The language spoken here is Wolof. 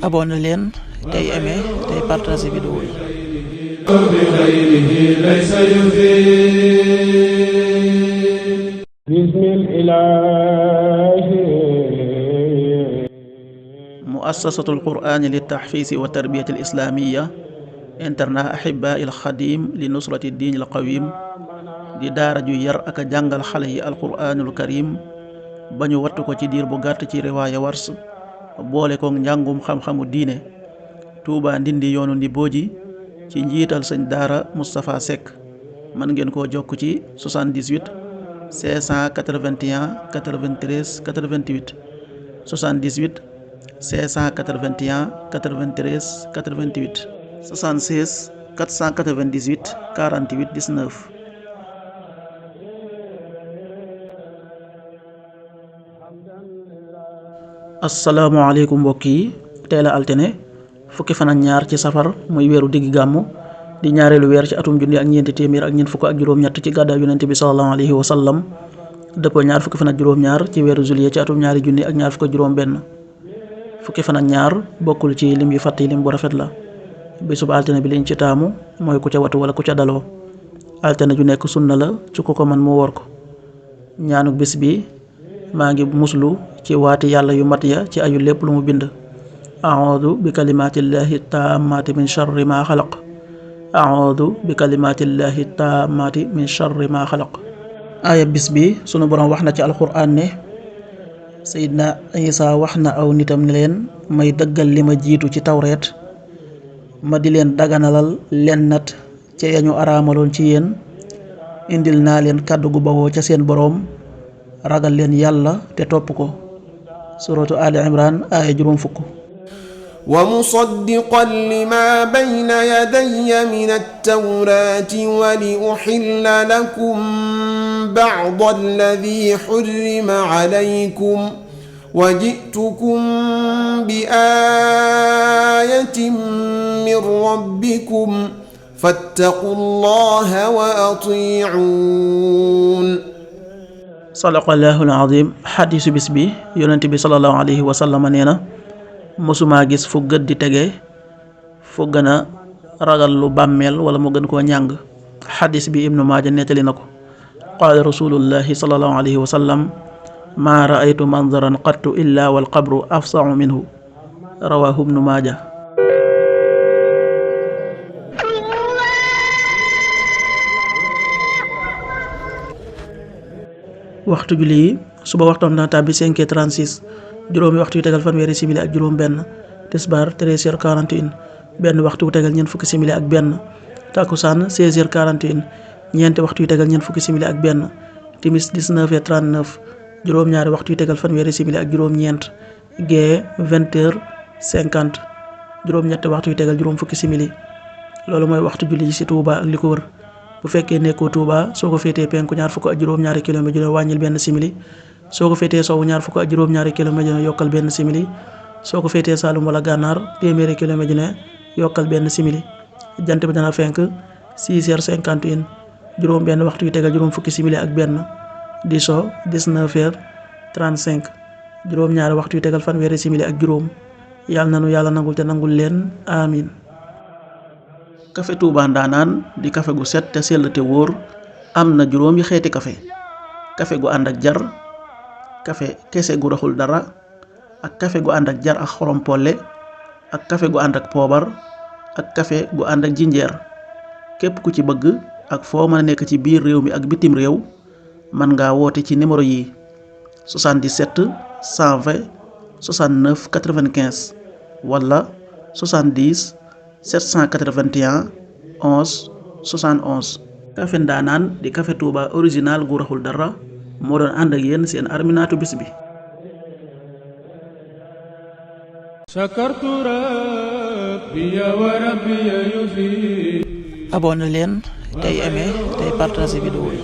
abonné leen tey aimé tey partagé vidéo yi. muassasatul qur'ani li tahfiisi wa tarbiyati al islamiyya internat ahibaa il xadim li nusrati diin al qawim di daara ju yar ak a jàngal xale yi alquraanul karim ba ñu wattu ko ci diir bu gàtt ci riwaaya wars boole ko njàngum xam-xamu diine. Touba Ndindi yoonu Ndibooji ci njiital sëñ daara Moustapha Seck. mën ngeen koo jokk ci 78 581 93 88 78 581 93 88 76 498 48 19. asalaamaaleykum mbokk yi, tey la altine fukki fan ak ñaar ci safar muy weeru diggi gàmmu di ñaareelu weer ci atum junni ak ñeenti téeméer ak ñeent fukk ak juróom-ñett ci gàddaay yonent bi sallallahu alayhi wa sallam dëppoo ñaar fukki fan ak juróom-ñaar ci weeru juillet ci atum ñaari junni ak ñaar fukk ak juróom-benn. fukki fan ak ñaar bokkul ci lim yu fàtt yi lim bu rafet la. bisub altine bi liñ ci taamu mooy ku ca watu wala ku ca daloo. altine ju nekk sunna la ci ku ko man mu wor ko. ñaanu bis bi maa ngi muslu ci waati yàlla yu mat ya ci ayu lépp lu mu bind. a'uudu bi kalimaatillahi taammaati min sharri ma xalaq. a'uudu bi kalimaatillahi taammaati min sharri ma xalaq. aaya bis bi sunu borom wax na ci alxuraan ne Seydina Isa wax na aw nitam ne leen may dëggal li ma jiitu ci tawreet ma di leen daganalal leen nat ca yañu araamaloon ci yéen indil naa leen kàddu gu bawoo ca seen boroom ragal leen yàlla te topp ko. suratu Ali Imran aaya juróom fukk. wa musaddiqan lima bayna yadayya min at-tawrati wa li uhilla lakum ba'da alladhi hurrima alaykum wa ji'tukum bi ayatin min rabbikum fattaqullaha wa ati'un. sadaqallahul azim. xadiisu bis bi yonent bi sallallahu alayhi wa sallam nee na mësumaa gis fu gët di tege fu gën a ragal lu bàmmeel wala mu gën koo ñàng. xadiis bi ibnu maaja nettali na ko. qaala rasulullahi sallallahu alayhi wa sallam maa raaytu manzaran qattu illa wal qabru afsaxu minhu. rawaahu ibnu maaja. waxtu julli yi suba waxtoom dana tàbbi 5h36 juróomi waxtu yu tegal fanweeri simili ak juróom benn. tisbaar 13h41 benn waxtu yu tegal ñeent fukki simili ak benn. takkusaan 16h41 ñeenti waxtu yu tegal ñeent fukki simili ak benn. timis 19h39 juróom-ñaari waxtu yu tegal fanweeri simili ak juróom ñeent. gee 20h50 juróom-ñetti waxtu yu tegal juróom fukki simili. loolu mooy waxtu julli yi ci Touba ak li ko wër. bu fekkee nekkoo Touba soo ko féetee penku ñaar fukk ak juróom-ñaari kilomètre dina wàññil benn simili. soo ko féetee sowwu ñaar fukk ak juróom-ñaari kilomètre dina yokkal benn simili. soo ko féetee Saalum wala Gànnaar téeméeri kilomètre dina yokkal benn simili. jant bi dana fenk 6h51 juróom benn waxtu yu tegal juróom fukki simili ak benn. di so 19h35 juróom-ñaari waxtu yu tegal fanweeri simili ak juróom. yàlla nanu yàlla nangul te nangul leen amin. kafe Touba Ndaanaan di kafe gu set te sell te wóor am na juróomi xeeti kafe. kafe gu ànd ak jar, kafe kese gu raxul dara, ak kafe gu ànd ak jar ak xorom polle, ak kafe gu ànd ak poobar, ak kafe gu ànd ak jinjeer. képp ku ci bëgg ak foo mën a nekk ci biir réew mi ak bitim réew mën ngaa woote ci numéro yi 77 120 69 95 wala 70 781 11 71. kafe Ndaanaan di kafe Touba original gu raxul dara moo doon ànd ak yéen seen arminaatu bis bi. abonné leen tey aimé tey partagé vidéo yi.